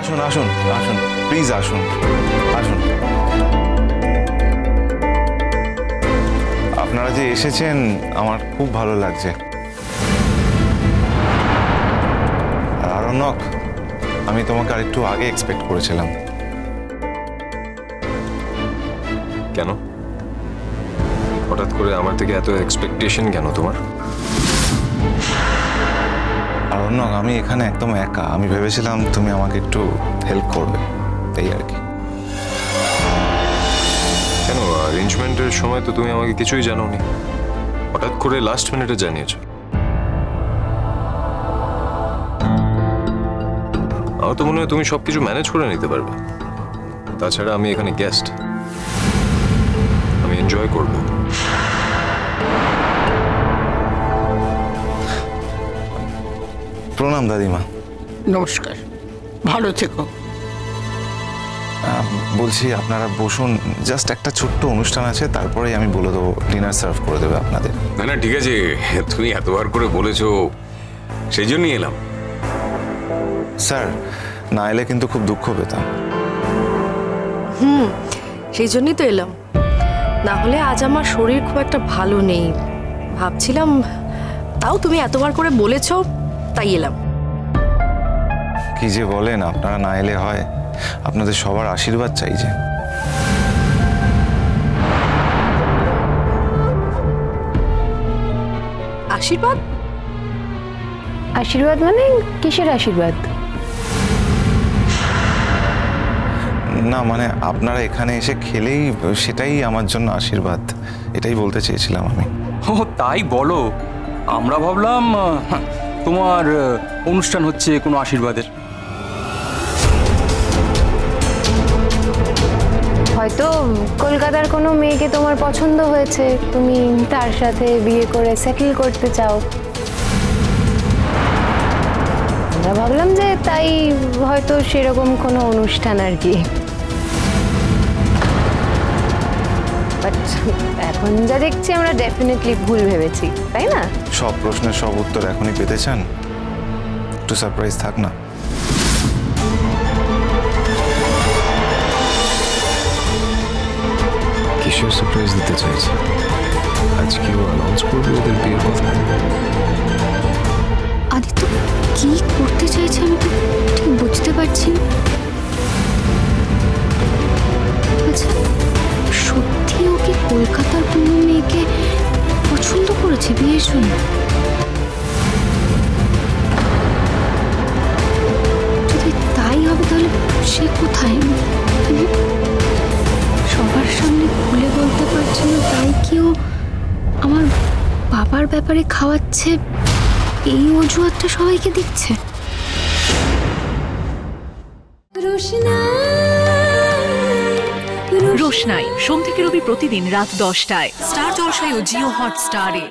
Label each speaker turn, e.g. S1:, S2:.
S1: আসুন আসুন আসুন, প্লিজ আসুন আসুন। আপনারা যে এসেছেন আমার খুব ভালো লাগছে। আর আরণ্যক, আমি তোমাকে আরেকটু আগে এক্সপেক্ট করেছিলাম।
S2: কেন? হঠাৎ করে আমার থেকে এত এক্সপেকটেশন কেন তোমার?
S1: আরণ্যক, আমি এখানে একদম একা। আমি ভেবেছিলাম তুমি আমাকে একটু হেল্প করবে, এই আর কি।
S2: কেন, অ্যারেঞ্জমেন্টের সময় তো তুমি আমাকে কিছুই জানোনি, হঠাৎ করে লাস্ট মিনিটে জানিয়েছো। আমার তো মনে হয় তুমি সবকিছু ম্যানেজ করে নিতে পারবে। তাছাড়া আমি এখানে গেস্ট, আমি এনজয় করব।
S1: প্রণাম দাদিমা।
S3: নমস্কার, ভালো থেকো।
S1: বলছি আপনারা বসুন, জাস্ট একটা ছোট্ট অনুষ্ঠান আছে, তারপরেই আমি বলে দেবো, ডিনার সার্ভ করে দেবে আপনাদের।
S4: না না, ঠিক আছে, তুমি এতবার করে বলেছো, সেই জন্যই এলাম।
S1: স্যার, না এলে কিন্তু খুব দুঃখ পেতাম।
S5: সেই জন্যই তো এলাম। না হলে আজ আমার শরীর খুব একটা ভালো নেই, ভাবছিলাম, তাও তুমি এতবার করে বলেছো তাই এলাম।
S1: কি যে বলেন, আপনারা না এলে হয়? আপনাদের সবার আশীর্বাদ চাই যে।
S5: আশীর্বাদ?
S6: আশীর্বাদ মানে কিসের আশীর্বাদ?
S1: না মানে আপনারা এখানে এসে খেলেই সেটাই আমার জন্য আশীর্বাদ, এটাই বলতে চেয়েছিলাম আমি।
S7: ও তাই বলো? আমরা ভাবলাম তোমার অনুষ্ঠান হচ্ছে কোনো আশীর্বাদের।
S6: হয়তো কলকাতার কোনো মেয়েকে তোমার পছন্দ হয়েছে, তুমি তার সাথে বিয়ে করে সেটেল করতে চাও। আমরা ভাবলাম যে তাই হয়তো সেরকম কোনো অনুষ্ঠান আর কি। বাট এখন যা দেখছি আমরা ডেফিনেটলি ভুল ভেবেছি, তাই না?
S1: সব প্রশ্নের সব উত্তর এখনই পেতে চান? একটু সারপ্রাইজ থাক না।
S2: কিসের সারপ্রাইজ দিতে চাইছে? আজকেও অ্যানাউন্স করবে ওদের বিয়ের কথা?
S8: আদিত্য কি করতে চাইছে আমি তো ঠিক বুঝতে পারছি না। আচ্ছা, সত্যি ও কি কলকাতার কোনো মেয়েকে পছন্দ করেছে বিয়ের জন্য? যদি তাই হবে তাহলে সে কোথায়? সবার সামনে খুলে বলতে পারছে না, তাই কি ও আমার বাবার ব্যাপারে খাওয়াচ্ছে, এই অজুহাতটা সবাইকে দিচ্ছে?
S9: রোশনাই সোম থেকে রবি প্রতিদিন রাত 10টায় স্টার জলসায় ও জিও হটস্টারে।